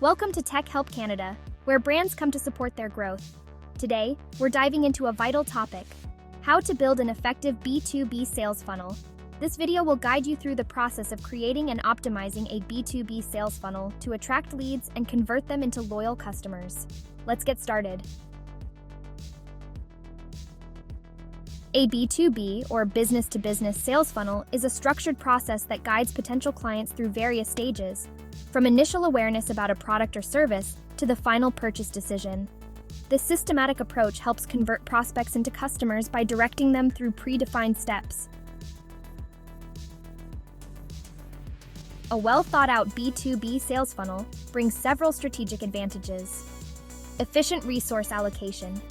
Welcome to Tech Help Canada, where brands come to support their growth. Today, we're diving into a vital topic: how to build an effective B2B sales funnel. This video will guide you through the process of creating and optimizing a B2B sales funnel to attract leads and convert them into loyal customers. Let's get started. A B2B, or business-to-business sales funnel, is a structured process that guides potential clients through various stages, from initial awareness about a product or service to the final purchase decision. This systematic approach helps convert prospects into customers by directing them through predefined steps. A well-thought-out B2B sales funnel brings several strategic advantages. Efficient resource allocation.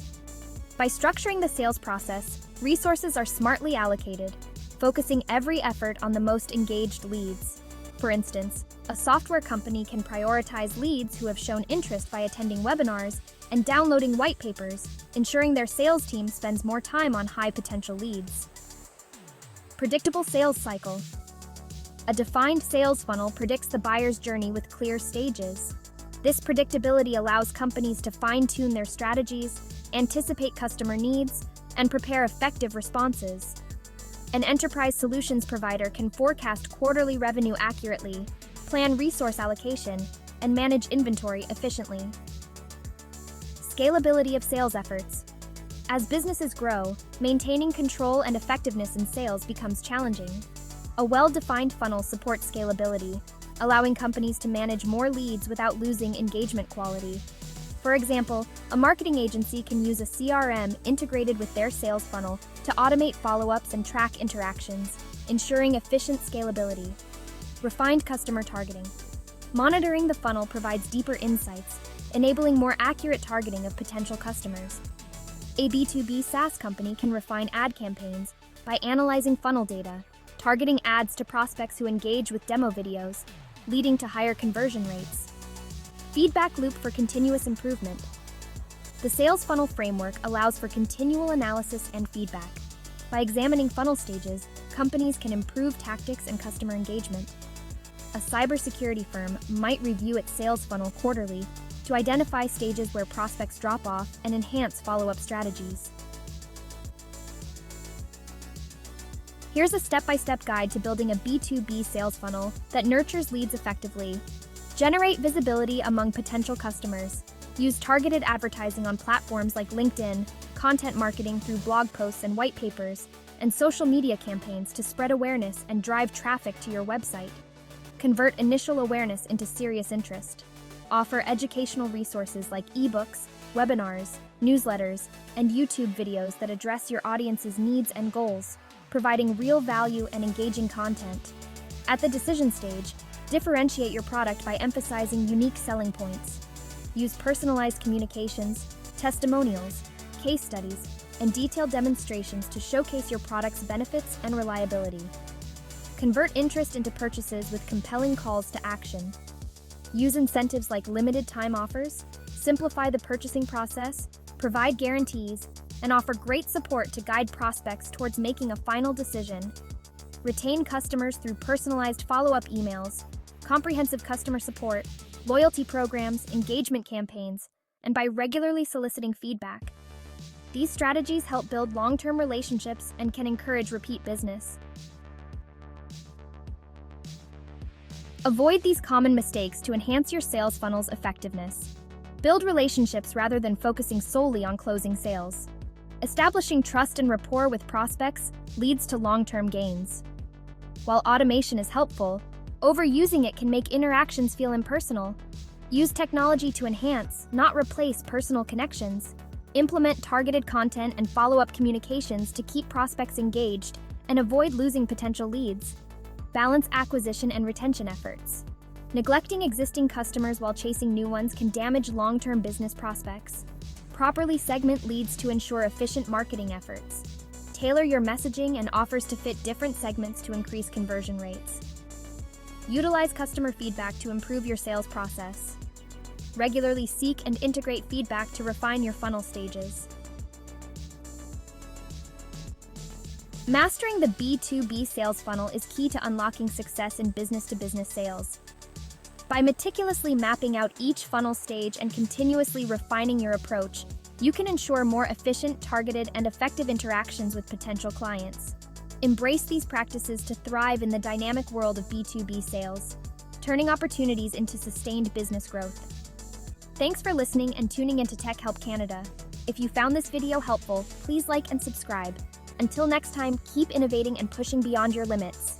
By structuring the sales process, resources are smartly allocated, focusing every effort on the most engaged leads. For instance, a software company can prioritize leads who have shown interest by attending webinars and downloading white papers, ensuring their sales team spends more time on high-potential leads. Predictable sales cycle. A defined sales funnel predicts the buyer's journey with clear stages. This predictability allows companies to fine-tune their strategies, anticipate customer needs, and prepare effective responses. An enterprise solutions provider can forecast quarterly revenue accurately, plan resource allocation, and manage inventory efficiently. Scalability of sales efforts. As businesses grow, maintaining control and effectiveness in sales becomes challenging. A well-defined funnel supports scalability, allowing companies to manage more leads without losing engagement quality. For example, a marketing agency can use a CRM integrated with their sales funnel to automate follow-ups and track interactions, ensuring efficient scalability. Refined customer targeting. Monitoring the funnel provides deeper insights, enabling more accurate targeting of potential customers. A B2B SaaS company can refine ad campaigns by analyzing funnel data, targeting ads to prospects who engage with demo videos, leading to higher conversion rates. Feedback loop for continuous improvement. The sales funnel framework allows for continual analysis and feedback. By examining funnel stages, companies can improve tactics and customer engagement. A cybersecurity firm might review its sales funnel quarterly to identify stages where prospects drop off and enhance follow-up strategies. Here's a step-by-step guide to building a B2B sales funnel that nurtures leads effectively. Generate visibility among potential customers. Use targeted advertising on platforms like LinkedIn, content marketing through blog posts and white papers, and social media campaigns to spread awareness and drive traffic to your website. Convert initial awareness into serious interest. Offer educational resources like ebooks, webinars, newsletters, and YouTube videos that address your audience's needs and goals, providing real value and engaging content. At the decision stage, differentiate your product by emphasizing unique selling points. Use personalized communications, testimonials, case studies, and detailed demonstrations to showcase your product's benefits and reliability. Convert interest into purchases with compelling calls to action. Use incentives like limited time offers, simplify the purchasing process, provide guarantees, and offer great support to guide prospects towards making a final decision. Retain customers through personalized follow-up emails, comprehensive customer support, loyalty programs, engagement campaigns, and by regularly soliciting feedback. These strategies help build long-term relationships and can encourage repeat business. Avoid these common mistakes to enhance your sales funnel's effectiveness. Build relationships rather than focusing solely on closing sales. Establishing trust and rapport with prospects leads to long-term gains. While automation is helpful, overusing it can make interactions feel impersonal. Use technology to enhance, not replace, personal connections. Implement targeted content and follow-up communications to keep prospects engaged and avoid losing potential leads. Balance acquisition and retention efforts. Neglecting existing customers while chasing new ones can damage long-term business prospects. Properly segment leads to ensure efficient marketing efforts. Tailor your messaging and offers to fit different segments to increase conversion rates. Utilize customer feedback to improve your sales process. Regularly seek and integrate feedback to refine your funnel stages. Mastering the B2B sales funnel is key to unlocking success in business-to-business sales. By meticulously mapping out each funnel stage and continuously refining your approach, you can ensure more efficient, targeted, and effective interactions with potential clients. Embrace these practices to thrive in the dynamic world of B2B sales, turning opportunities into sustained business growth. Thanks for listening and tuning into Tech Help Canada. If you found this video helpful, please like and subscribe. Until next time, keep innovating and pushing beyond your limits.